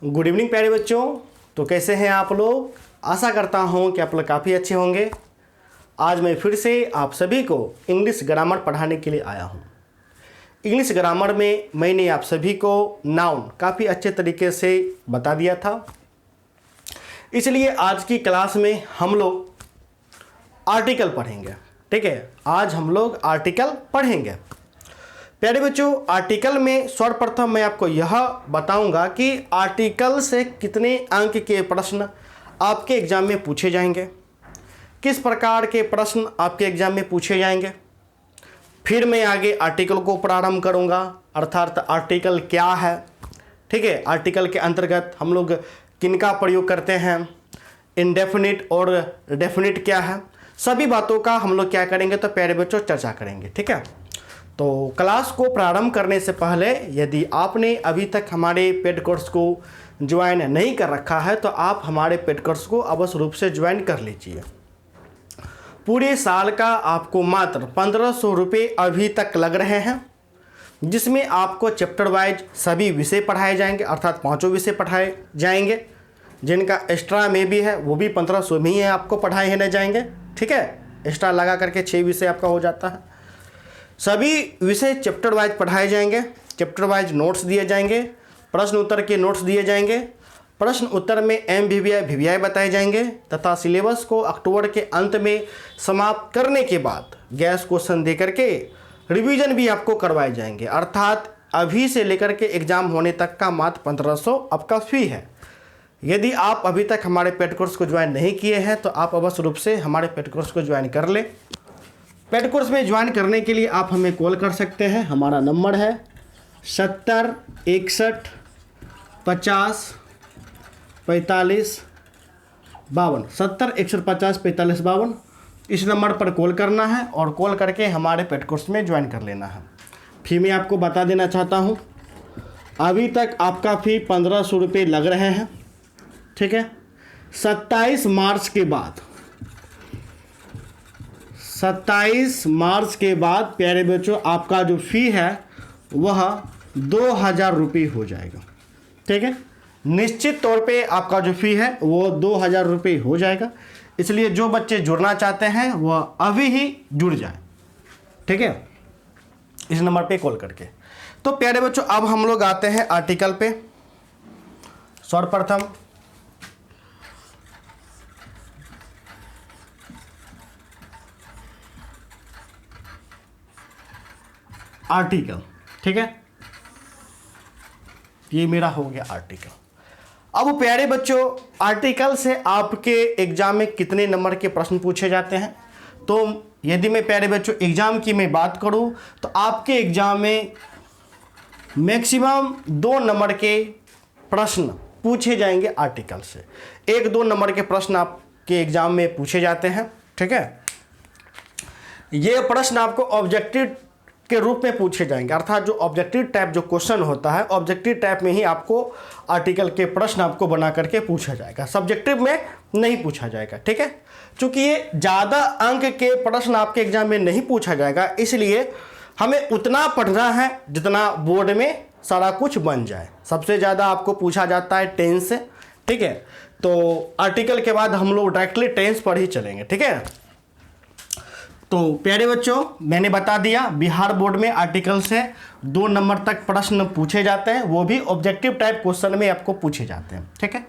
Good evening प्यारे बच्चों। तो कैसे हैं आप लोग? आशा करता हूं कि आप लोग काफ़ी अच्छे होंगे। आज मैं फिर से आप सभी को इंग्लिश ग्रामर पढ़ाने के लिए आया हूं। इंग्लिश ग्रामर में मैंने आप सभी को नाउन काफ़ी अच्छे तरीके से बता दिया था, इसलिए आज की क्लास में हम लोग आर्टिकल पढ़ेंगे। ठीक है, आज हम लोग आर्टिकल पढ़ेंगे। प्यारे बच्चों, आर्टिकल में सर्वप्रथम मैं आपको यह बताऊंगा कि आर्टिकल से कितने अंक के प्रश्न आपके एग्जाम में पूछे जाएंगे, किस प्रकार के प्रश्न आपके एग्जाम में पूछे जाएंगे। फिर मैं आगे आर्टिकल को प्रारंभ करूंगा, अर्थात आर्टिकल क्या है। ठीक है, आर्टिकल के अंतर्गत हम लोग किनका प्रयोग करते हैं, इनडेफिनिट और डेफिनिट क्या है, सभी बातों का हम लोग क्या करेंगे तो प्यारे बच्चों चर्चा करेंगे। ठीक है, तो क्लास को प्रारंभ करने से पहले यदि आपने अभी तक हमारे पेड कोर्स को ज्वाइन नहीं कर रखा है तो आप हमारे पेड कोर्स को अवश्य रूप से ज्वाइन कर लीजिए। पूरे साल का आपको मात्र 1500 रुपये अभी तक लग रहे हैं, जिसमें आपको चैप्टर वाइज सभी विषय पढ़ाए जाएंगे, अर्थात 5 विषय पढ़ाए जाएंगे। जिनका एक्स्ट्रा में भी है वो भी 1500 में ही है, आपको पढ़ाए नहीं जाएंगे। ठीक है, एक्स्ट्रा लगा करके 6 विषय आपका हो जाता है। सभी विषय चैप्टर वाइज पढ़ाए जाएंगे, चैप्टर वाइज नोट्स दिए जाएंगे, प्रश्न उत्तर के नोट्स दिए जाएंगे, प्रश्न उत्तर में MVVI VVI बताए जाएंगे तथा सिलेबस को अक्टूबर के अंत में समाप्त करने के बाद गैस क्वेश्चन दे करके रिवीजन भी आपको करवाए जाएंगे। अर्थात अभी से लेकर के एग्जाम होने तक का मात्र 1500 आपका फी है। यदि आप अभी तक हमारे पेड कोर्स को ज्वाइन नहीं किए हैं तो आप अवश्य रूप से हमारे पेड कोर्स को ज्वाइन कर लें। पेड कोर्स में ज्वाइन करने के लिए आप हमें कॉल कर सकते हैं। हमारा नंबर है 70 61 50 45 52, 70 61 50 45 52। इस नंबर पर कॉल करना है और कॉल करके हमारे पेड कोर्स में ज्वाइन कर लेना है। फी मैं आपको बता देना चाहता हूँ, अभी तक आपका फ़ी 1500 रुपये लग रहे हैं। ठीक है, 27 मार्च के बाद प्यारे बच्चों आपका जो फ़ी है वह 2000 रुपये हो जाएगा। ठीक है, निश्चित तौर पे आपका जो फ़ी है वो 2000 रुपये हो जाएगा। इसलिए जो बच्चे जुड़ना चाहते हैं वह अभी ही जुड़ जाए। ठीक है, इस नंबर पे कॉल करके। तो प्यारे बच्चों अब हम लोग आते हैं आर्टिकल पे। सर्वप्रथम आर्टिकल, ठीक है, ये मेरा हो गया आर्टिकल। अब प्यारे बच्चों आर्टिकल से आपके एग्जाम में कितने नंबर के प्रश्न पूछे जाते हैं, तो यदि मैं प्यारे बच्चों एग्जाम की मैं बात करूं तो आपके एग्जाम में मैक्सिमम 2 नंबर के प्रश्न पूछे जाएंगे आर्टिकल से। 1-2 नंबर के प्रश्न आपके एग्जाम में पूछे जाते हैं। ठीक है, ये प्रश्न आपको ऑब्जेक्टिव के रूप में पूछे जाएंगे, अर्थात जो ऑब्जेक्टिव टाइप जो क्वेश्चन होता है ऑब्जेक्टिव टाइप में ही आपको आर्टिकल के प्रश्न आपको बना करके पूछा जाएगा, सब्जेक्टिव में नहीं पूछा जाएगा। ठीक है, चूंकि ये ज़्यादा अंक के प्रश्न आपके एग्जाम में नहीं पूछा जाएगा, इसलिए हमें उतना पढ़ना है जितना बोर्ड में सारा कुछ बन जाए। सबसे ज़्यादा आपको पूछा जाता है टेंस से। ठीक है, तो आर्टिकल के बाद हम लोग डायरेक्टली टेंस पर ही चलेंगे। ठीक है, तो प्यारे बच्चों मैंने बता दिया बिहार बोर्ड में आर्टिकल से 2 नंबर तक प्रश्न पूछे जाते हैं, वो भी ऑब्जेक्टिव टाइप क्वेश्चन में आपको पूछे जाते हैं। ठीक है,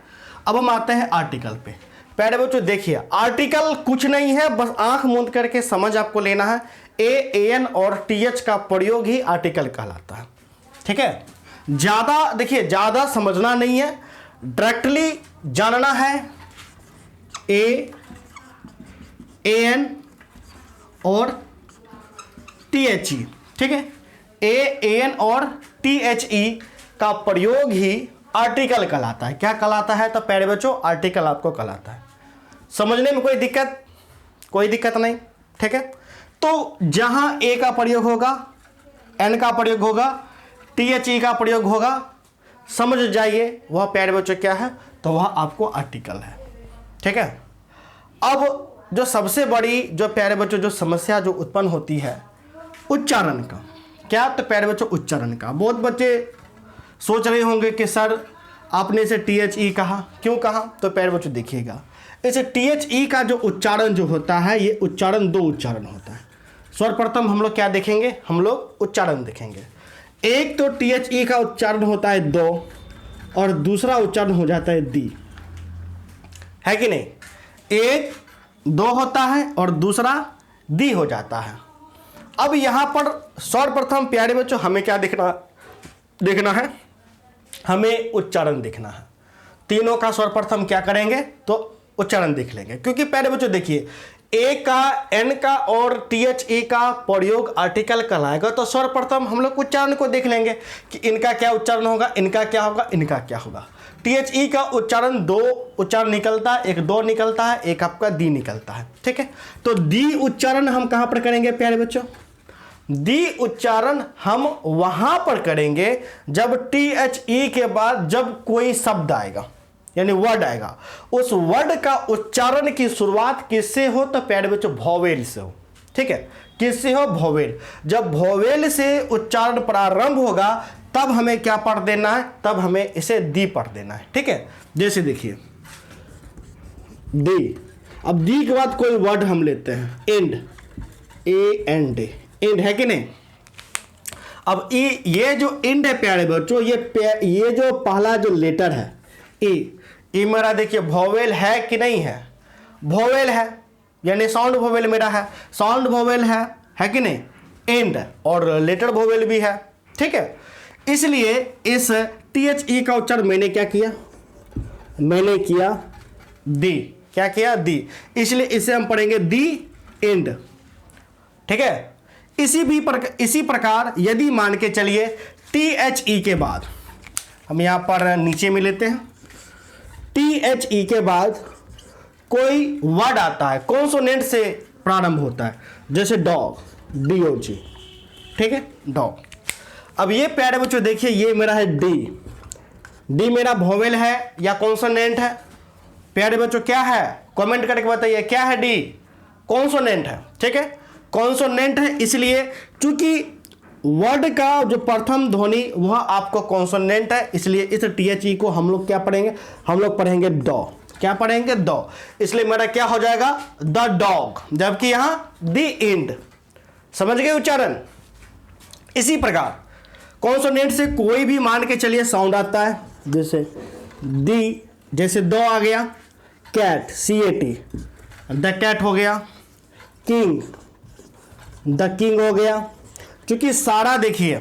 अब हम आते हैं आर्टिकल पे। प्यारे बच्चों देखिए, आर्टिकल कुछ नहीं है, बस आंख मूंद करके समझ आपको लेना है। AN और TH का प्रयोग ही आर्टिकल कहलाता है। ठीक है, ज़्यादा देखिए, ज़्यादा समझना नहीं है, डायरेक्टली जानना है AN और THE। ठीक है, AN और THE का प्रयोग ही आर्टिकल कहलाता है। क्या कहलाता है तो प्यारे बच्चों आर्टिकल आपको कहलाता है। समझने में कोई दिक्कत नहीं। ठीक है, तो जहां A का प्रयोग होगा, N का प्रयोग होगा, THE का प्रयोग होगा, समझ जाइए वह प्यारे बच्चों क्या है, तो वह आपको आर्टिकल है। ठीक है, अब जो सबसे बड़ी जो प्यारे बच्चों जो समस्या जो उत्पन्न होती है उच्चारण का, क्या तो प्यारे बच्चों उच्चारण का। बहुत बच्चे सोच रहे होंगे कि सर आपने इसे THE कहा, क्यों कहा? तो प्यारे बच्चों देखिएगा, इसे THE का जो उच्चारण जो होता है, ये उच्चारण दो उच्चारण होता है। सर्वप्रथम हम लोग क्या देखेंगे? हम लोग उच्चारण देखेंगे। एक तो THE का उच्चारण होता है दो, और दूसरा उच्चारण हो जाता है दी, है कि नहीं? एक दो होता है और दूसरा दी हो जाता है। अब यहां पर सर्वप्रथम प्यारे बच्चों हमें क्या देखना है? हमें उच्चारण देखना है। तीनों का सर्वप्रथम क्या करेंगे? तो उच्चारण देख लेंगे, क्योंकि प्यारे बच्चों देखिए, ए का, एन का और THE का प्रयोग आर्टिकल कहलाएगा। तो सर्वप्रथम हम लोग उच्चारण को देख लेंगे कि इनका क्या उच्चारण होगा, इनका क्या होगा, इनका क्या होगा। THE का उच्चारण दो उच्चारण निकलता है, एक दो निकलता है, एक आपका दी निकलता है, ठीक है। तो दी उच्चारण हम कहां पर करेंगे प्यारे बच्चों? दी उच्चारण हम वहां पर करेंगे जब THE के बाद जब कोई शब्द आएगा, यानी वर्ड आएगा, उस वर्ड का उच्चारण की शुरुआत किससे हो? तो प्यारे बच्चों वोवेल से हो, ठीक है। किससे हो? वोवेल। जब वोवेल से उच्चारण प्रारंभ होगा तब हमें क्या पढ़ देना है? तब हमें इसे दी पढ़ देना है, ठीक है। जैसे देखिए दी, अब दी के बाद कोई वर्ड हम लेते हैं, एंड, AND, एंड, है कि नहीं? अब ये जो एंड है प्यारे बच्चों, ये जो पहला जो लेटर है ई मेरा देखिए वोवेल है कि नहीं है? वोवेल है, यानी साउंड वोवेल मेरा है, साउंड वोवेल है कि नहीं? एंड और लेटर वोवेल भी है, ठीक है। इसलिए इस THE का उच्चारण मैंने क्या किया? मैंने किया दी। क्या किया? दी। इसलिए इसे हम पढ़ेंगे दी एंड, ठीक है। इसी प्रकार यदि मान के चलिए THE के बाद हम यहां पर नीचे में लेते हैं, THE के बाद कोई वर्ड आता है, कॉन्सोनेंट से प्रारंभ होता है, जैसे डॉग, DOG, ठीक है, डॉग। अब ये प्यारे बच्चों देखिए, ये मेरा है डी मेरा वोवेल है या कॉन्सोनेंट है? प्यारे बच्चों क्या है? कमेंट करके बताइए, क्या है? डी कॉन्सोनेंट है, ठीक है, कॉन्सोनेंट है। इसलिए चूंकि वर्ड का जो प्रथम ध्वनि वह आपको कॉन्सोनेंट है, इसलिए इस THE को हम लोग क्या पढ़ेंगे? हम लोग पढ़ेंगे डॉ। क्या पढ़ेंगे? डॉ। इसलिए मेरा क्या हो जाएगा? द डॉग, जबकि यहां द एंड। समझ गए उच्चारण? इसी प्रकार कॉन्सोनेंट से कोई भी मान के चलिए साउंड आता है, जैसे दी, जैसे दो आ गया, कैट, CAT, द कैट हो गया, किंग, द किंग हो गया। क्योंकि सारा देखिए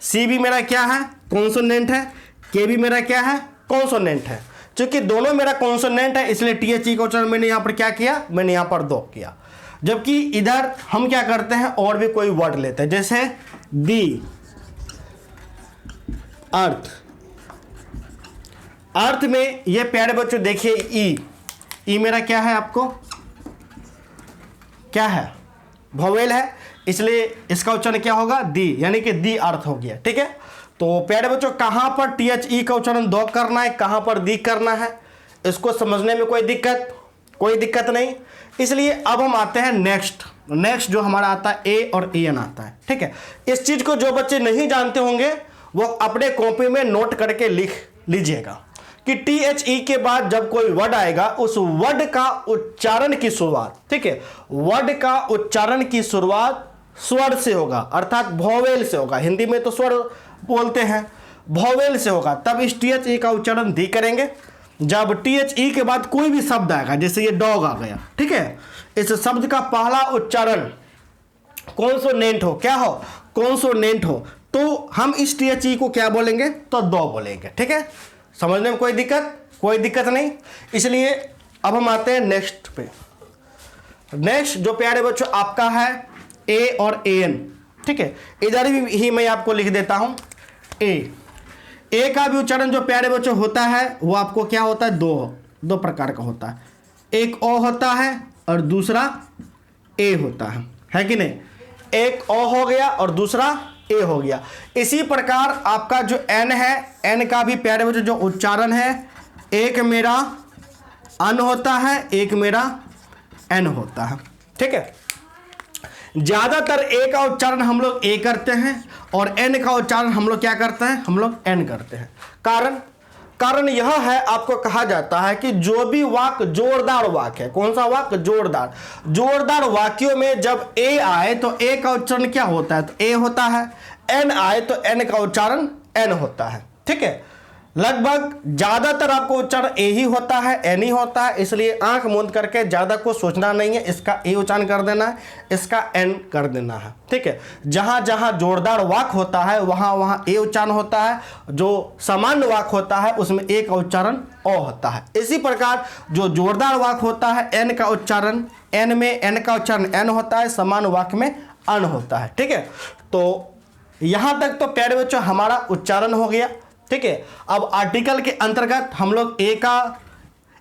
सी भी मेरा क्या है? कॉन्सोनेंट है, के भी मेरा क्या है? कॉन्सोनेंट है। क्योंकि दोनों मेरा कॉन्सोनेंट है, इसलिए THE का उच्चारण मैंने यहां पर क्या किया? मैंने यहां पर दो किया। जबकि इधर हम क्या करते हैं? और भी कोई वर्ड लेते हैं, जैसे दी, अर्थ। अर्थ में ये प्यारे बच्चों देखिए ई मेरा क्या है? आपको क्या है? वोवेल है, इसलिए इसका उच्चारण क्या होगा? दी, यानी कि दी अर्थ हो गया, ठीक है। तो प्यारे बच्चों कहां पर THE का उच्चारण दो करना है, कहां पर दी करना है, इसको समझने में कोई दिक्कत नहीं। इसलिए अब हम आते हैं नेक्स्ट जो हमारा आता है ए और AN आता है, ठीक है। इस चीज को जो बच्चे नहीं जानते होंगे वो अपने कॉपी में नोट करके लिख लीजिएगा कि THE के बाद जब कोई वर्ड आएगा उस वर्ड का उच्चारण की शुरुआत, ठीक है, वर्ड का उच्चारण की शुरुआत स्वर से होगा, अर्थात वोवेल से होगा। हिंदी में तो स्वर बोलते हैं, वोवेल से होगा। तब इस THE का उच्चारण दी करेंगे। जब THE के बाद कोई भी शब्द आएगा, जैसे ये डॉग आ गया, ठीक है, इस शब्द का पहला उच्चारण कॉन्सोनेंट हो, क्या हो? कॉन्सोनेंट हो, तो हम इस THE को क्या बोलेंगे? तो दो बोलेंगे, ठीक है। समझने में कोई दिक्कत नहीं। इसलिए अब हम आते हैं नेक्स्ट पे। नेक्स्ट जो प्यारे बच्चों आपका है ए और AN, ठीक है। इधर ही मैं आपको लिख देता हूं ए का भी उच्चारण जो प्यारे बच्चों होता है वो आपको क्या होता है? दो प्रकार का होता है। एक ओ होता है और दूसरा ए होता है कि नहीं? एक ओ हो गया और दूसरा ए हो गया। इसी प्रकार आपका जो एन है, एन का भी प्यारे बच्चों जो उच्चारण है, एक मेरा अन होता है, एक मेरा एन होता है, ठीक है। ज्यादातर ए का उच्चारण हम लोग ए करते हैं और एन का उच्चारण हम लोग क्या करते हैं? हम लोग एन करते हैं। कारण कारण यह है, आपको कहा जाता है कि जो भी वाक्य जोरदार वाक्य है, कौन सा वाक्य? जोरदार। जोरदार वाक्यों में जब ए आए तो ए का उच्चारण क्या होता है? तो ए होता है। एन आए तो एन का उच्चारण एन होता है। ठीक है, लगभग ज्यादातर आपको उच्चारण ए ही होता है, एन ही होता है, इसलिए आंख मूंद करके ज्यादा को सोचना नहीं है, इसका ए उच्चारण कर देना है, इसका एन कर देना है। ठीक है, जहां जहां जोरदार वाक्य होता है वहां वहां ए उच्चारण होता है, जो सामान्य वाक्य होता है उसमें ए का उच्चारण ओ होता है। इसी प्रकार जो जोरदार वाक्य होता है एन का उच्चारण एन में, एन का उच्चारण एन होता है, सामान्य वाक्य में अन होता है। ठीक है, तो यहां तक तो प्यारे बच्चों हमारा उच्चारण हो गया। ठीक है, अब आर्टिकल के अंतर्गत हम लोग ए का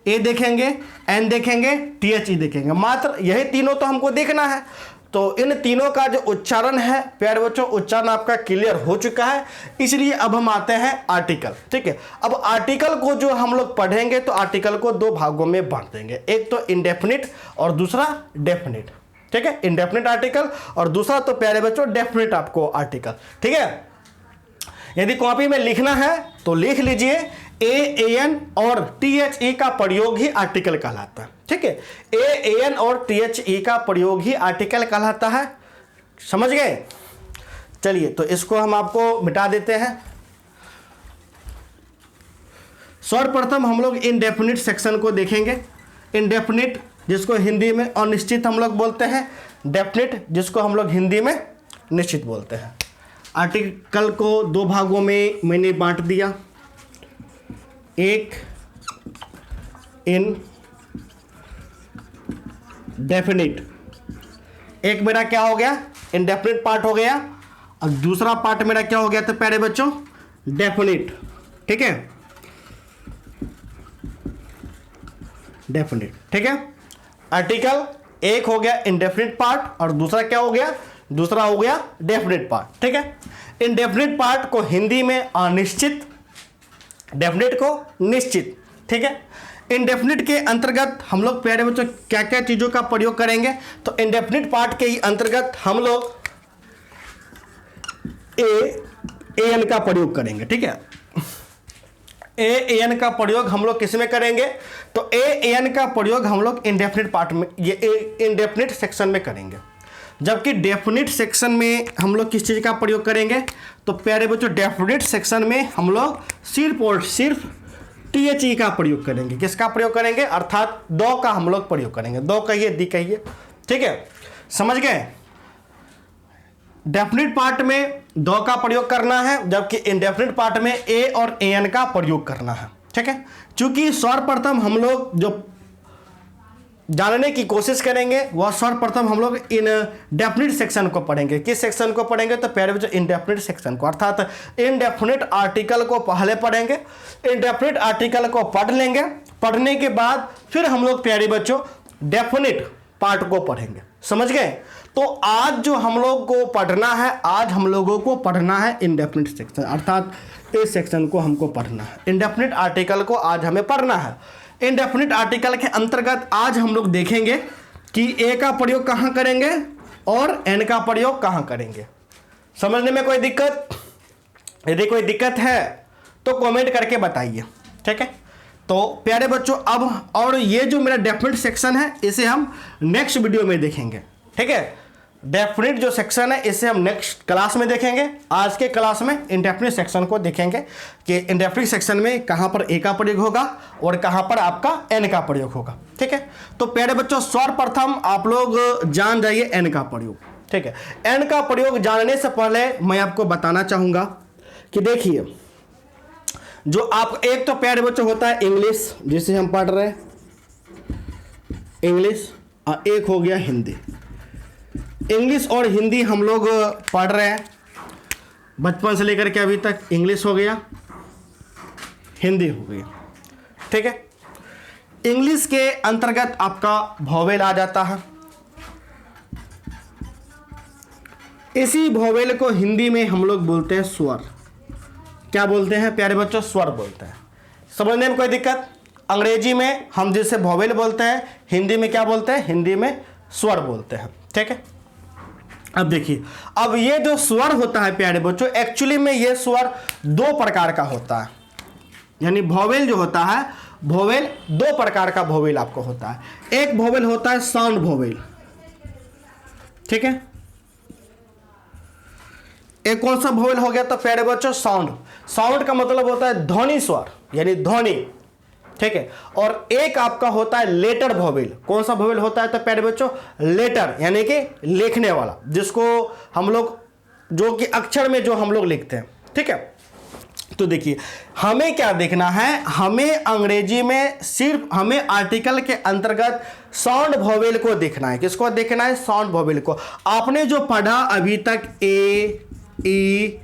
ए देखेंगे, एन देखेंगे, टीएचई देखेंगे, मात्र यही तीनों तो हमको देखना है। तो इन तीनों का जो उच्चारण है प्यारे बच्चों, उच्चारण आपका क्लियर हो चुका है, इसलिए अब हम आते हैं आर्टिकल। ठीक है, अब आर्टिकल को जो हम लोग पढ़ेंगे तो आर्टिकल को दो भागों में बांट देंगे, एक तो इंडेफिनिट और दूसरा डेफिनिट। ठीक है, इंडेफिनिट आर्टिकल और दूसरा तो प्यारे बच्चों डेफिनिट आपको आर्टिकल। ठीक है, यदि कॉपी में लिखना है तो लिख लीजिए, ए एन और टीएचई का प्रयोग ही आर्टिकल कहलाता है। ठीक है, ए एन और टीएचई का प्रयोग ही आर्टिकल कहलाता है। समझ गए? चलिए, तो इसको हम आपको मिटा देते हैं। सर्वप्रथम हम लोग इनडेफिनिट सेक्शन को देखेंगे। इनडेफिनिट जिसको हिंदी में अनिश्चित हम लोग बोलते हैं, डेफिनिट जिसको हम लोग हिंदी में निश्चित बोलते हैं। आर्टिकल को दो भागों में मैंने बांट दिया, एक इन डेफिनिट, एक मेरा क्या हो गया? इनडेफिनिट पार्ट हो गया, और दूसरा पार्ट मेरा क्या हो गया था प्यारे बच्चों? डेफिनिट। ठीक है, डेफिनिट। ठीक है, आर्टिकल एक हो गया इनडेफिनिट पार्ट और दूसरा क्या हो गया? दूसरा हो गया डेफिनिट पार्ट। ठीक है, इनडेफिनिट पार्ट को हिंदी में अनिश्चित, डेफिनिट को निश्चित। ठीक है, इनडेफिनिट के अंतर्गत हम लोग प्यारे बच्चों क्या क्या चीजों का प्रयोग करेंगे? तो इनडेफिनिट पार्ट के ही अंतर्गत हम लोग ए एन का प्रयोग करेंगे। ठीक है, ए एन का प्रयोग हम लोग किस में करेंगे? तो ए एन का प्रयोग हम लोग इनडेफिनिट पार्ट में, ये इनडेफिनिट सेक्शन में करेंगे, जबकि डेफिनिट सेक्शन में हम लोग किस चीज़ का प्रयोग करेंगे? तो प्यारे बच्चों डेफिनिट सेक्शन में हम लोग सिर्फ और सिर्फ टीएचई का प्रयोग करेंगे। किसका प्रयोग करेंगे? अर्थात दो का हम लोग प्रयोग करेंगे। दो कहिए, दी कहिए। ठीक है, समझ गए? डेफिनिट पार्ट में दो का प्रयोग करना है, जबकि इनडेफिनिट पार्ट में ए और ए एन का प्रयोग करना है। ठीक है, चूंकि सर्वप्रथम हम लोग जो जानने की कोशिश करेंगे वह सर्वप्रथम हम लोग इन डेफिनिट सेक्शन को पढ़ेंगे। किस सेक्शन को पढ़ेंगे? तो प्यारे बच्चों इनडेफिनिट सेक्शन को, अर्थात इनडेफिनिट आर्टिकल को पहले पढ़ेंगे। इनडेफिनिट आर्टिकल को पढ़ लेंगे, पढ़ने के बाद फिर हम लोग प्यारे बच्चों डेफिनिट पार्ट को पढ़ेंगे। समझ गए? तो आज जो हम लोग को पढ़ना है, आज हम लोगों को पढ़ना है इनडेफिनिट सेक्शन, अर्थात इस सेक्शन को हमको पढ़ना है। इनडेफिनिट आर्टिकल को आज हमें पढ़ना है। इनडेफिनिट आर्टिकल के अंतर्गत आज हम लोग देखेंगे कि ए का प्रयोग कहाँ करेंगे और एन का प्रयोग कहाँ करेंगे। समझने में कोई दिक्कत? यदि कोई दिक्कत है तो कमेंट करके बताइए। ठीक है, तो प्यारे बच्चों अब और ये जो मेरा डेफिनिट सेक्शन है इसे हम नेक्स्ट वीडियो में देखेंगे। ठीक है, डेफिनिट जो सेक्शन है इसे हम नेक्स्ट क्लास में देखेंगे। आज के क्लास में इंडेफिनिट सेक्शन को देखेंगे कि इंडेफिनिट सेक्शन में कहाँ पर ए का प्रयोग होगा और कहाँ पर आपका एन का प्रयोग होगा। ठीक है, तो प्यारे बच्चों सर्वप्रथम आप लोग जान जाइए एन का प्रयोग। ठीक है, एन का प्रयोग जानने से पहले मैं आपको बताना चाहूँगा कि देखिए, जो आप एक तो प्यारे बच्चों होता है इंग्लिश, जिसे हम पढ़ रहे हैं इंग्लिश, और एक हो गया हिंदी। इंग्लिश और हिंदी हम लोग पढ़ रहे हैं बचपन से लेकर के अभी तक। इंग्लिश हो गया, हिंदी हो गया। ठीक है, इंग्लिश के अंतर्गत आपका वोवेल आ जाता है। इसी वोवेल को हिंदी में हम लोग बोलते हैं स्वर। क्या बोलते हैं प्यारे बच्चों? स्वर बोलते हैं। समझने में कोई दिक्कत? अंग्रेजी में हम जिसे वोवेल बोलते हैं, हिंदी में क्या बोलते हैं? हिंदी में स्वर बोलते हैं। ठीक है, अब देखिए, अब ये जो स्वर होता है प्यारे बच्चों, एक्चुअली में ये स्वर दो प्रकार का होता है। यानी वोवेल जो होता है, वोवेल दो प्रकार का वोवेल आपको होता है। एक वोवेल होता है साउंड वोवेल, ठीक है। एक कौन सा वोवेल हो गया तो प्यारे बच्चों साउंड। साउंड का मतलब होता है ध्वनि स्वर, यानी ध्वनि, ठीक है। और एक आपका होता है लेटर वोवेल। कौन सा वोवेल होता है तो प्यारे बच्चों लेटर, यानी कि लिखने वाला, जिसको हम लोग, जो कि अक्षर में जो हम लोग लिखते हैं, ठीक है। तो देखिए हमें क्या देखना है, हमें अंग्रेजी में सिर्फ हमें आर्टिकल के अंतर्गत साउंड वोवेल को देखना है। किसको देखना है? साउंड वोवेल को। आपने जो पढ़ा अभी तक ए, ई,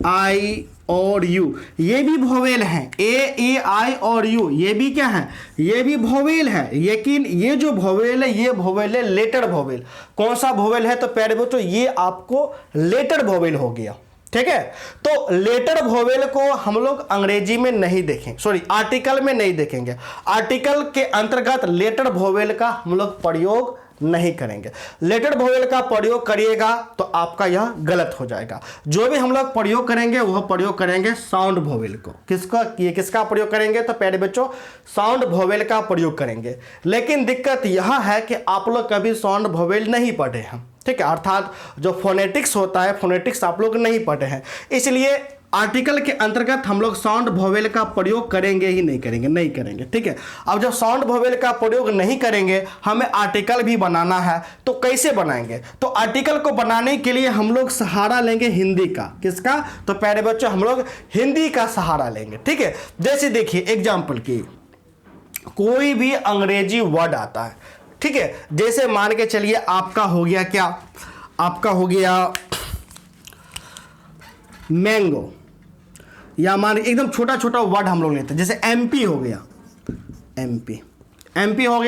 आई और यू, ये भी वोवेल हैं। ए, ई, आई और यू ये भी क्या है? ये भी वोवेल है। लेकिन ये जो वोवेल है ये वोवेल है लेटर वोवेल। कौन सा वोवेल है तो प्यारे बच्चों ये आपको लेटर वोवेल हो गया, ठीक है। तो लेटर वोवेल को हम लोग अंग्रेजी में नहीं देखेंगे, सॉरी आर्टिकल में नहीं देखेंगे। आर्टिकल के अंतर्गत लेटर वोवेल का हम लोग प्रयोग नहीं करेंगे। लेटर वोवेल का प्रयोग करिएगा तो आपका यह गलत हो जाएगा। जो भी हम लोग प्रयोग करेंगे वह प्रयोग करेंगे साउंड वोवेल को। किसका प्रयोग करेंगे तो प्यारे बच्चों साउंड वोवेल का प्रयोग करेंगे। लेकिन दिक्कत यह है कि आप लोग कभी साउंड वोवेल नहीं पढ़े हैं, ठीक है। अर्थात जो फोनेटिक्स होता है, फोनेटिक्स आप लोग नहीं पढ़े हैं, इसलिए आर्टिकल के अंतर्गत हम लोग साउंड वोवेल का प्रयोग करेंगे ही नहीं करेंगे, ठीक है। अब जब साउंड वोवेल का प्रयोग नहीं करेंगे, हमें आर्टिकल भी बनाना है, तो कैसे बनाएंगे? तो आर्टिकल को बनाने के लिए हम लोग सहारा लेंगे हिंदी का। किसका? तो प्यारे बच्चों हम लोग हिंदी का सहारा लेंगे, ठीक है। जैसे देखिए एग्जाम्पल की, कोई भी अंग्रेजी वर्ड आता है, ठीक है। जैसे मान के चलिए आपका हो गया क्या, आपका हो गया मैंगो, या मान एकदम छोटा छोटा वर्ड हम लोग लेते हैं, जैसे एमपी हो गया, एमपी हो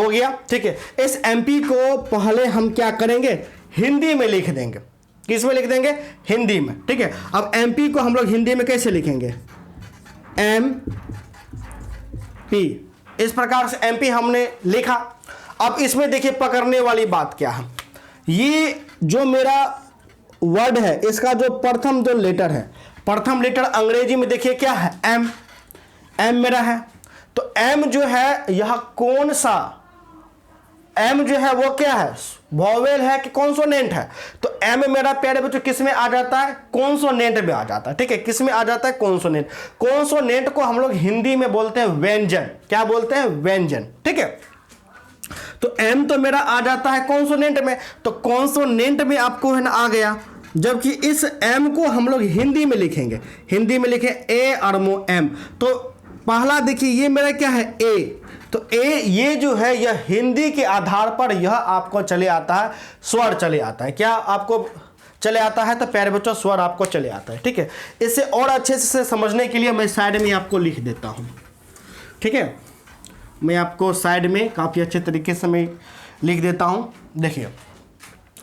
गया, ठीक है। इस एमपी को पहले हम क्या करेंगे? हिंदी में लिख देंगे। किस में लिख देंगे? हिंदी में, ठीक है। अब एमपी को हम लोग हिंदी में कैसे लिखेंगे? M P. इस प्रकार से एमपी हमने लिखा। अब इसमें देखिए पकड़ने वाली बात क्या है, ये जो मेरा वर्ड है इसका जो प्रथम जो लेटर है, प्रथम लेटर अंग्रेजी में देखिए क्या है? एम। एम मेरा है, तो एम जो है यह कौन सा एम जो है वो क्या है? वोवेल है कि कॉन्सोनेंट है? तो एम मेरा प्यारे बच्चों किस में आ जाता है? कॉन्सोनेंट में आ जाता है, ठीक है। किस में आ जाता है? कॉन्सोनेंट। कॉन्सोनेंट को हम लोग हिंदी में बोलते हैं व्यंजन। क्या बोलते हैं? व्यंजन, ठीक है। तो एम तो मेरा आ जाता है कॉन्सोनेंट में, तो कॉन्सोनेंट में आपको है ना आ गया। जबकि इस एम को हम लोग हिंदी में लिखेंगे, हिंदी में लिखे ए अरमो एम। तो पहला देखिए ये मेरा क्या है? ए। तो ए ये जो है यह हिंदी के आधार पर यह आपको चले आता है, स्वर चले आता है। क्या आपको चले आता है? तो प्यारे बच्चों स्वर आपको चले आता है, ठीक है। इसे और अच्छे से समझने के लिए मैं साइड में आपको लिख देता हूँ, ठीक है। मैं आपको साइड में काफ़ी अच्छे तरीके से मैं लिख देता हूँ। देखिए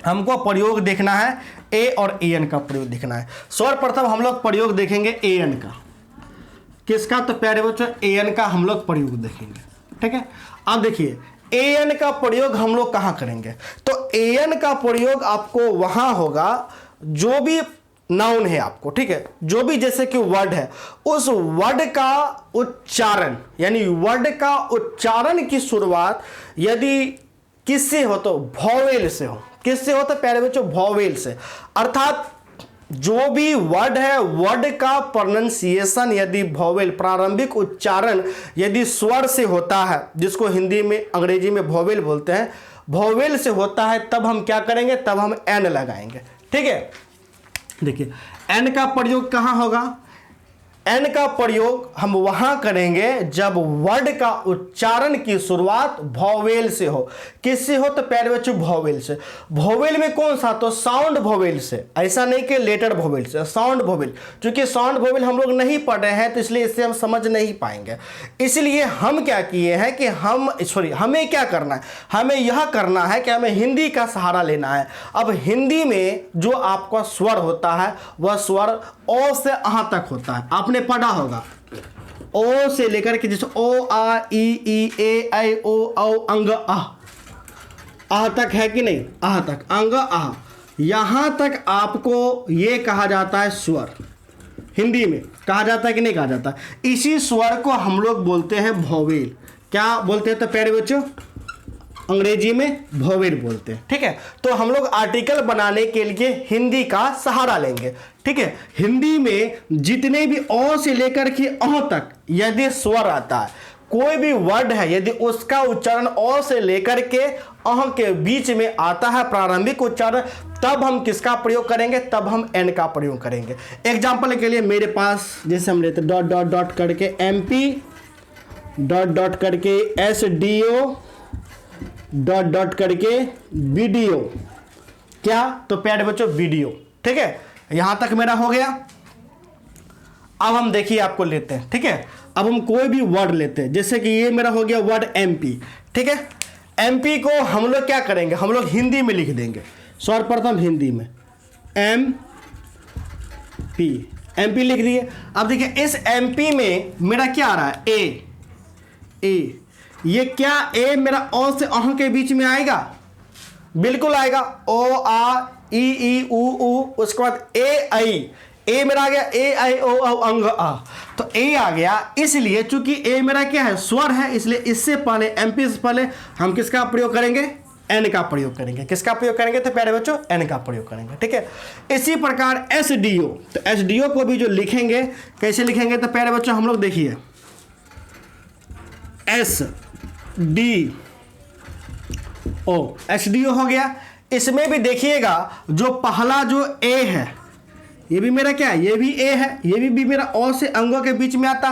हमको प्रयोग देखना है, ए और ए एन का प्रयोग देखना है। सर्वप्रथम हम लोग प्रयोग देखेंगे ए एन का। किसका? तो प्यारे बच्चों ए एन का हम लोग प्रयोग देखेंगे, ठीक है। अब देखिए ए एन का प्रयोग हम लोग कहाँ करेंगे? तो ए एन का प्रयोग आपको वहाँ होगा जो भी नाउन है आपको, ठीक है, जो भी जैसे कि वर्ड है, उस वर्ड का उच्चारण, यानी वर्ड का उच्चारण की शुरुआत यदि किससे हो तो वोवेल से हो। किससे हो तो प्यारे बच्चों वोवेल से। अर्थात जो भी वर्ड है वर्ड का प्रोनाउंसिएशन यदि वोवेल, प्रारंभिक उच्चारण यदि स्वर से होता है, जिसको हिंदी में अंग्रेजी में वोवेल बोलते हैं, वोवेल से होता है, तब हम क्या करेंगे? तब हम एन लगाएंगे, ठीक है। देखिए एन का प्रयोग कहाँ होगा? एन का प्रयोग हम वहां करेंगे जब वर्ड का उच्चारण की शुरुआत वोवेल से हो। किससे हो तो प्यारे बच्चों वोवेल से। वोवेल में कौन सा? तो साउंड वोवेल से। ऐसा नहीं कि लेटर वोवेल से, साउंड वोवेल। क्योंकि साउंड वोवेल हम लोग नहीं पढ़ रहे हैं तो इसलिए इससे हम समझ नहीं पाएंगे। इसलिए हम क्या किए हैं कि हमें क्या करना है? हमें यह करना है कि हमें हिंदी का सहारा लेना है। अब हिंदी में जो आपका स्वर होता है वह स्वर ओ से अहाँ तक होता है। आपने पढ़ा होगा ओ से लेकर के जैसे ओ आ ई ए आई ओ औ अंग आह तक है कि नहीं? आह तक, अंग आह, यहां तक आपको ये कहा जाता है स्वर। हिंदी में कहा जाता है कि नहीं कहा जाता? इसी स्वर को हम लोग बोलते हैं वोवेल। क्या बोलते हैं तो प्यारे बच्चों? अंग्रेजी में वोवेल बोलते हैं। ठीक है, तो हम लोग आर्टिकल बनाने के लिए हिंदी का सहारा लेंगे। ठीक है, हिंदी में जितने भी अ से लेकर के अ तक यदि स्वर आता है, कोई भी वर्ड है, यदि उसका उच्चारण अ से लेकर के अह के बीच में आता है प्रारंभिक उच्चारण, तब हम किसका प्रयोग करेंगे? तब हम एन का प्रयोग करेंगे। एग्जाम्पल के लिए मेरे पास जैसे हम लेते डॉट डॉट डॉट करके MP, डॉट डॉट करके SDO, डॉट डॉट करके वीडियो। क्या? तो प्यारे बच्चों वीडियो। ठीक है, यहां तक मेरा हो गया। अब हम देखिए आपको लेते हैं। ठीक है, अब हम कोई भी वर्ड लेते हैं, जैसे कि ये मेरा हो गया वर्ड MP। ठीक है, MP को हम लोग क्या करेंगे? हम लोग हिंदी में लिख देंगे। सर्वप्रथम हिंदी में MP लिख दिए। अब देखिए इस MP में मेरा क्या आ रहा है? ए। ये क्या ए मेरा अ से अह के बीच में आएगा? बिल्कुल आएगा। ओ आ ई ऊ ऊ, उसके बाद ए मेरा आ गया, A I O अंग आ, तो ए आ गया। इसलिए चूंकि ए मेरा क्या है? स्वर है, इसलिए इससे पहले MP से पहले हम किसका प्रयोग करेंगे? एन का प्रयोग करेंगे। किसका प्रयोग करेंगे तो प्यारे बच्चों? एन का प्रयोग करेंगे। ठीक है, इसी प्रकार SDO, तो SDO को भी जो लिखेंगे कैसे लिखेंगे तो प्यारे बच्चों हम लोग देखिए SDO हो गया। इसमें भी देखिएगा जो पहला जो ए है, ये भी मेरा क्या है? ये भी ए है। ये भी मेरा अ से अंगों के बीच में आता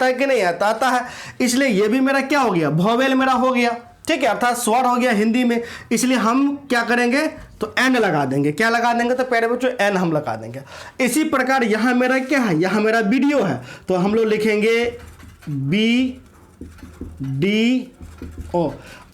है कि नहीं आता? आता है। इसलिए ये भी मेरा क्या हो गया? वोवेल मेरा हो गया। ठीक है, अर्थात स्वर हो गया हिंदी में। इसलिए हम क्या करेंगे तो एन लगा देंगे। क्या लगा देंगे तो प्यारे बच्चों? एन हम लगा देंगे। इसी प्रकार यहाँ मेरा क्या है? यहाँ मेरा वीडियो है, तो हम लोग लिखेंगे BDO।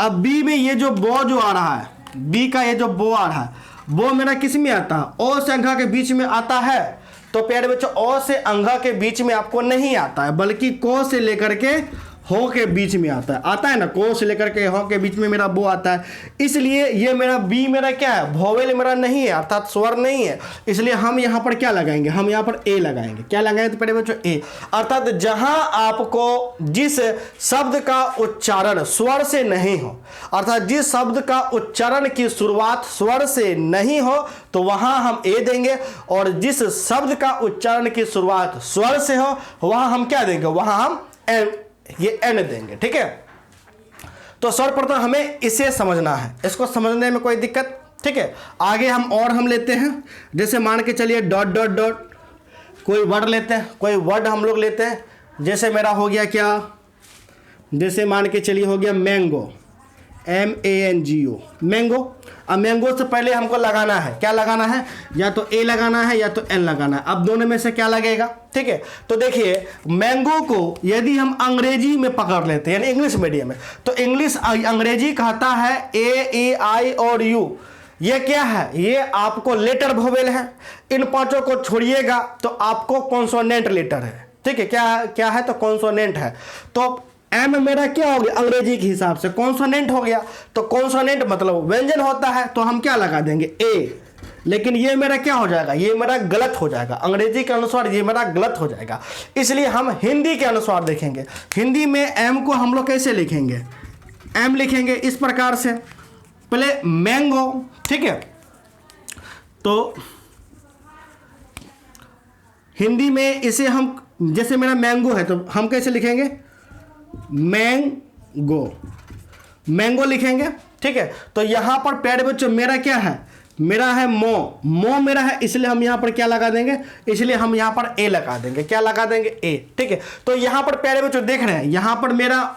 अब बी में ये जो बो जो आ रहा है, बी का ये जो बो आ रहा है, वो मेरा किस में आता है? ओ से अंघा के बीच में आता है। तो प्यारे बच्चों ओ से अंघा के बीच में आपको नहीं आता है, बल्कि को से लेकर के हो के बीच में आता है ना, को से लेकर के हो के बीच में मेरा बो आता है। इसलिए ये मेरा बी मेरा क्या है? वोवेल मेरा नहीं है, अर्थात स्वर नहीं है। इसलिए हम यहाँ पर क्या लगाएंगे? हम यहाँ पर ए लगाएंगे। क्या लगाएंगे तो प्यारे बच्चों? ए। अर्थात जहां आपको जिस शब्द का उच्चारण स्वर से नहीं हो, अर्थात जिस शब्द का उच्चारण की शुरुआत स्वर से नहीं हो, तो वहां हम ए देंगे, और जिस शब्द का उच्चारण की शुरुआत स्वर से हो, वहां हम क्या देंगे? वहां हम एन देंगे। ठीक है, तो सर्वप्रथम हमें इसे समझना है, इसको समझने में कोई दिक्कत? ठीक है, आगे हम लेते हैं। जैसे मान के चलिए डॉट डॉट डॉट कोई वर्ड लेते हैं, कोई वर्ड हम लोग लेते हैं। जैसे मेरा हो गया क्या? जैसे मान के चलिए हो गया मैंगो, MANGO, मैंगो। अब मैंगो से पहले हमको लगाना है, क्या लगाना है? या तो ए लगाना है या तो एन लगाना है। अब दोनों में से क्या लगेगा? ठीक है, तो देखिए मैंगो को यदि हम अंग्रेजी में पकड़ लेते हैं, यानी इंग्लिश मीडियम में, तो अंग्रेजी कहता है A, E, I और U। ये क्या है? ये आपको लेटर वोवेल है। इन पांचों को छोड़िएगा तो आपको कॉन्सोनेंट लेटर है। ठीक है, क्या है? तो कॉन्सोनेंट है। तो एम मेरा क्या हो गया? अंग्रेजी के हिसाब से कॉन्सोनेंट हो गया। तो कॉन्सोनेंट मतलब व्यंजन होता है, तो हम क्या लगा देंगे? ए। लेकिन ये मेरा क्या हो जाएगा? ये मेरा गलत हो जाएगा, अंग्रेजी के अनुसार ये मेरा गलत हो जाएगा। इसलिए हम हिंदी के अनुसार देखेंगे। हिंदी में एम को हम लोग कैसे लिखेंगे? एम लिखेंगे इस प्रकार से, पहले मैंगो। ठीक है, तो हिंदी में इसे हम, जैसे मेरा मैंगो है तो हम कैसे लिखेंगे? मैंगो लिखेंगे। ठीक है, तो यहां पर प्यारे बच्चों मेरा क्या है? मेरा है मो मेरा है, इसलिए हम यहां पर क्या लगा देंगे? इसलिए हम यहां पर ए लगा देंगे। क्या लगा देंगे? ए। ठीक है, तो यहां पर प्यारे बच्चों देख रहे हैं, यहां पर मेरा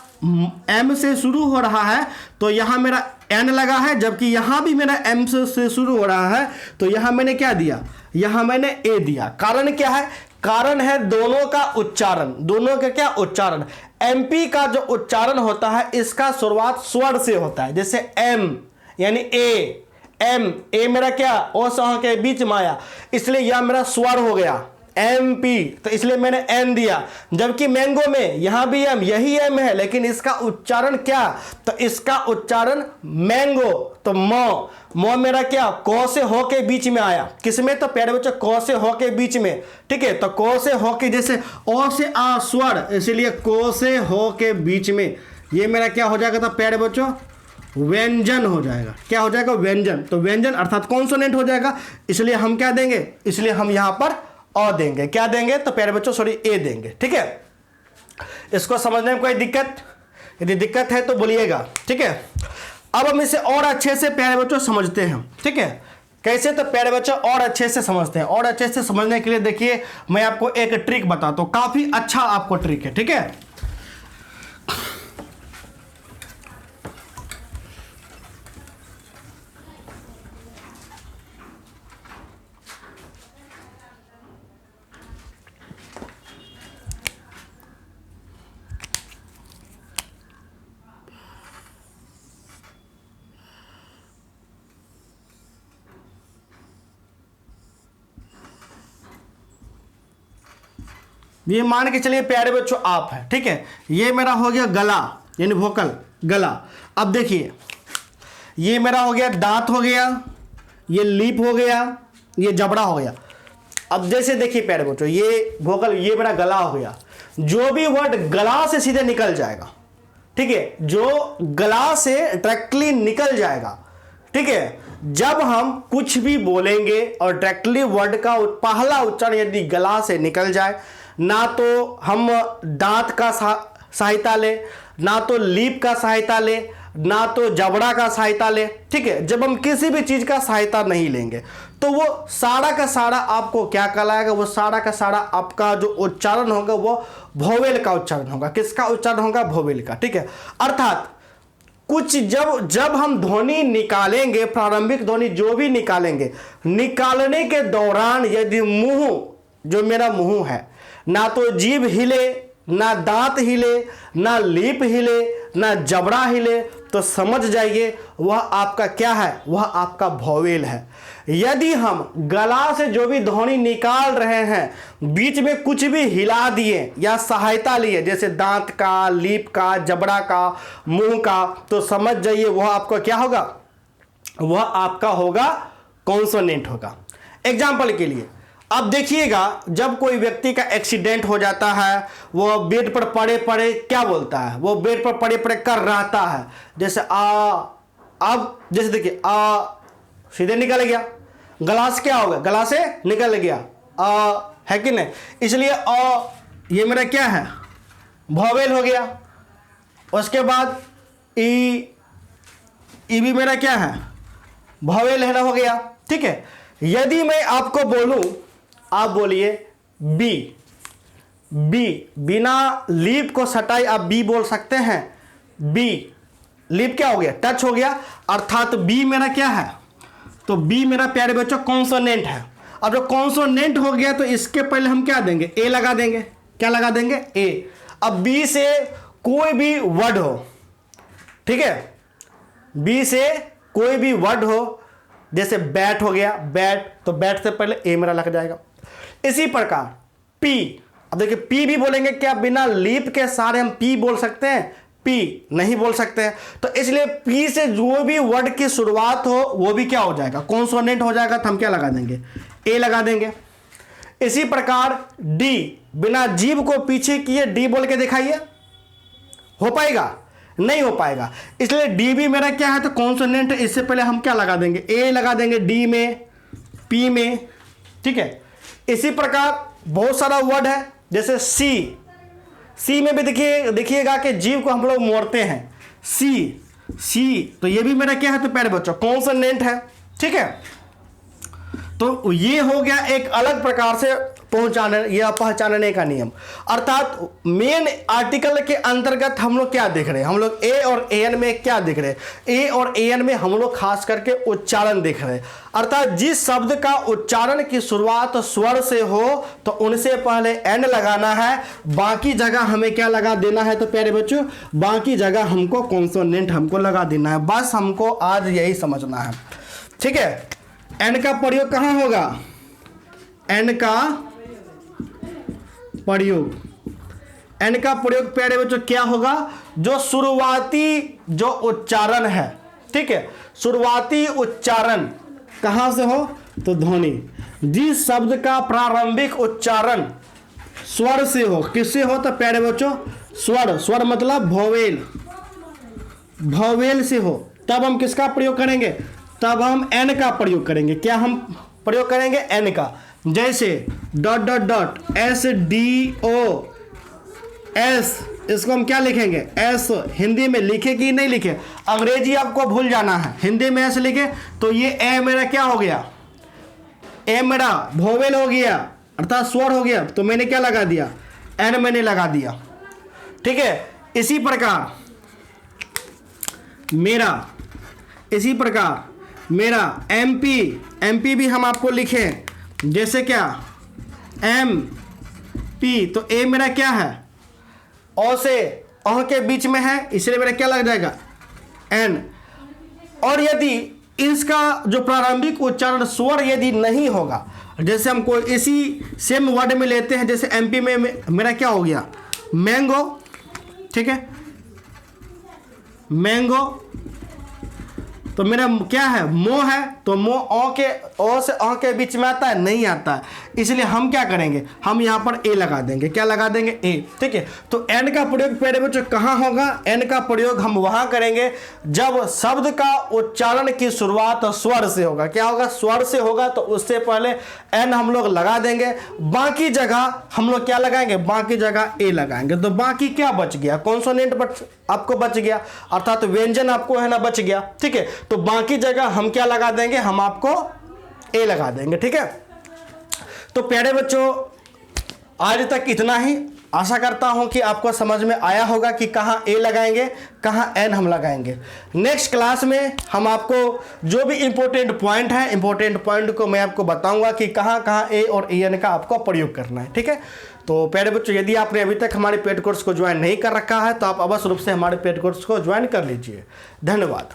एम से शुरू हो रहा है, तो यहां मेरा एन लगा है, जबकि यहां भी मेरा एम से शुरू हो रहा है, तो यहां मैंने क्या दिया? यहां मैंने ए दिया। कारण क्या है? कारण है दोनों का उच्चारण। दोनों का क्या उच्चारण? MP का जो उच्चारण होता है, इसका शुरुआत स्वर से होता है। जैसे M यानी ए मेरा क्या? ओ सह के बीच में आया, इसलिए यह मेरा स्वर हो गया MP, तो इसलिए मैंने एन दिया, जबकि मैंगो में यहां भी एम, यही एम है, लेकिन इसका उच्चारण क्या, तो इसका उच्चारण मैंगो, तो मो मेरा क्या को से हो के बीच में आया, किसमें, तो प्यारे बच्चों को से हो के बीच में, ठीक है। तो को से हो के, जैसे ओ से आ स्वर, इसलिए को से हो के बीच में ये मेरा क्या हो जाएगा, तो प्यारे बच्चों व्यंजन हो जाएगा। क्या हो जाएगा, व्यंजन। तो व्यंजन अर्थात कॉन्सोनेंट हो जाएगा, इसलिए हम क्या देंगे, इसलिए हम यहां पर अ देंगे। क्या देंगे, तो प्यारे बच्चों सॉरी ए देंगे, ठीक है। इसको समझने में कोई दिक्कत, यदि दिक्कत है तो बोलिएगा, ठीक है। अब हम इसे और अच्छे से प्यारे बच्चों समझते हैं, ठीक है। कैसे, तो प्यारे बच्चों और अच्छे से समझते हैं। और अच्छे से समझने के लिए देखिए मैं आपको एक ट्रिक बताता हूं, काफी अच्छा आपको ट्रिक है, ठीक है। ये मान के चलिए प्यारे बच्चों आप है, ठीक है। ये मेरा हो गया गला, यानी वोकल, गला। अब देखिए ये मेरा हो गया दांत हो गया, ये लीप हो गया, ये जबड़ा हो गया। अब जैसे देखिए प्यारे बच्चों ये वोकल, ये मेरा गला हो गया। जो भी वर्ड गला से सीधे निकल जाएगा, ठीक है, जो गला से डायरेक्टली निकल जाएगा, ठीक है। जब हम कुछ भी बोलेंगे और डायरेक्टली वर्ड का पहला उच्चारण यदि गला से निकल जाए, ना तो हम दांत का सहायता ले, ना तो लीप का सहायता ले, ना तो जबड़ा का सहायता ले, ठीक है। जब हम किसी भी चीज का सहायता नहीं लेंगे तो वो सारा का सारा आपको क्या कहलाएगा, वो सारा का सारा आपका जो उच्चारण होगा वो वोवेल का उच्चारण होगा। किसका उच्चारण होगा, वोवेल का, ठीक है। अर्थात कुछ जब हम ध्वनि निकालेंगे, प्रारंभिक ध्वनि जो भी निकालेंगे, निकालने के दौरान यदि मुंह, जो मेरा मुंह है, ना तो जीभ हिले, ना दांत हिले, ना लीप हिले, ना जबड़ा हिले, तो समझ जाइए वह आपका क्या है, वह आपका वोवेल है। यदि हम गला से जो भी ध्वनि निकाल रहे हैं बीच में कुछ भी हिला दिए या सहायता लिए, जैसे दांत का, लीप का, जबड़ा का, मुंह का, तो समझ जाइए वह आपका क्या होगा, वह आपका होगा कॉन्सोनेंट होगा। एग्जाम्पल के लिए अब देखिएगा, जब कोई व्यक्ति का एक्सीडेंट हो जाता है, वो बेड पर पड़े पड़े क्या बोलता है, वो बेड पर पड़े पड़े कर रहता है, जैसे आ, अब जैसे देखिए आ सीधे निकल गया, गला से क्या हो गया, गला से निकल गया, आ है कि नहीं, इसलिए आ ये मेरा क्या है, वोवेल हो गया। उसके बाद ई भी मेरा क्या है, वोवेल है ना, हो गया, ठीक है। यदि मैं आपको बोलूं, आप बोलिए बी, बिना लीप को सटाई आप बी बोल सकते हैं। बी, लीप क्या हो गया, टच हो गया, अर्थात बी मेरा क्या है, तो बी मेरा प्यारे बच्चों कॉन्सोनेंट है। अब जो कॉन्सोनेंट हो गया तो इसके पहले हम क्या देंगे, ए लगा देंगे। क्या लगा देंगे, ए। अब बी से कोई भी वर्ड हो, ठीक है, बी से कोई भी वर्ड हो, जैसे बैट हो गया, बैट, तो बैट से पहले ए मेरा लग जाएगा। इसी प्रकार पी, अब देखिए पी भी बोलेंगे, क्या बिना लीप के सारे हम पी बोल सकते हैं, पी नहीं बोल सकते हैं। तो इसलिए पी से जो भी वर्ड की शुरुआत हो वो भी क्या हो जाएगा, कॉन्सोनेंट हो जाएगा, तो हम क्या लगा देंगे, ए लगा देंगे। इसी प्रकार डी, बिना जीभ को पीछे किए डी बोल के दिखाइए, हो पाएगा, नहीं हो पाएगा। इसलिए डी भी मेरा क्या है, तो कॉन्सोनेंट, इससे पहले हम क्या लगा देंगे, ए लगा देंगे डी में, पी में, ठीक है। इसी प्रकार बहुत सारा वर्ड है, जैसे सी, सी में भी देखिएगा कि जीव को हम लोग मोड़ते हैं, सी, तो ये भी मेरा क्या है, तो प्यारे बच्चों कॉन्सोनेंट है, ठीक है। तो ये हो गया एक अलग प्रकार से पहुंचाने या पहचानने का नियम। अर्थात मेन आर्टिकल के अंतर्गत हम लोग क्या देख रहे हैं, हम लोग ए और एन में क्या देख रहे हैं, ए और एन में हम लोग खास करके उच्चारण देख रहे हैं। अर्थात जिस शब्द का उच्चारण की शुरुआत स्वर से हो तो उनसे पहले एन लगाना है, बाकी जगह हमें क्या लगा देना है, तो प्यारे बच्चों बाकी जगह हमको कॉन्सोनेंट हमको लगा देना है। बस हमको आज यही समझना है, ठीक है। एन का प्रयोग कहाँ होगा, एन का प्रयोग। एन का प्रयोग प्यारे बच्चों क्या होगा? जो शुरुआती जो उच्चारण है, ठीक है, शुरुआती उच्चारण कहां से हो? तो ध्वनि। जिस शब्द का प्रारंभिक उच्चारण स्वर से हो, किससे हो? तो प्यारे बच्चों स्वर। स्वर मतलब वोवेल, वोवेल से हो, तब हम किसका प्रयोग करेंगे? तब हम एन का प्रयोग करेंगे। क्या हम प्रयोग करेंगे? एन का। जैसे dot dot dot S D O S, इसको हम क्या लिखेंगे? एस। हिंदी में लिखे कि नहीं लिखे? अंग्रेजी आपको भूल जाना है, हिंदी में एस लिखे तो ये ए मेरा क्या हो गया? ए मेरा वोवेल हो गया, अर्थात स्वर हो गया, तो मैंने क्या लगा दिया? एन मैंने लगा दिया, ठीक है। इसी प्रकार मेरा एमपी, एमपी भी हम आपको लिखें, जैसे क्या? एम पी, तो ए मेरा क्या है? ओ से अ के बीच में है, इसलिए मेरा क्या लग जाएगा? एन। और यदि इसका जो प्रारंभिक उच्चारण स्वर यदि नहीं होगा, जैसे हम कोई इसी सेम वर्ड में लेते हैं, जैसे एमपी में मेरा क्या हो गया? मैंगो, ठीक है, मैंगो, तो मेरा क्या है? मो है, तो मो ओ से अ के बीच में आता है? नहीं आता है, इसलिए हम क्या करेंगे? हम यहाँ पर ए लगा देंगे। क्या लगा देंगे? ए, ठीक है। तो एन का प्रयोग प्यारे बच्चों कहाँ होगा? एन का प्रयोग हम वहाँ करेंगे जब शब्द का उच्चारण की शुरुआत स्वर से होगा। क्या होगा? स्वर से होगा, तो उससे पहले एन हम लोग लगा देंगे, बाकी जगह हम लोग क्या लगाएंगे? बाकी जगह ए लगाएंगे। तो बाकी क्या बच गया? कॉन्सोनेंट आपको बच गया, अर्थात व्यंजन आपको है ना बच गया, ठीक है। तो बाकी जगह हम क्या लगा देंगे? हम आपको ए लगा देंगे, ठीक है। तो प्यारे बच्चों आज तक इतना ही। आशा करता हूं कि आपको समझ में आया होगा कि कहां ए लगाएंगे, कहां एन हम लगाएंगे। नेक्स्ट क्लास में हम आपको जो भी इंपॉर्टेंट पॉइंट है, इंपॉर्टेंट पॉइंट को मैं आपको बताऊंगा कि कहां कहां ए और एन का आपको प्रयोग करना है, ठीक है। तो प्यारे बच्चों यदि आपने अभी तक हमारे पेड कोर्स को ज्वाइन नहीं कर रखा है तो आप अवश्य रूप से हमारे पेड कोर्स को ज्वाइन कर लीजिए। धन्यवाद।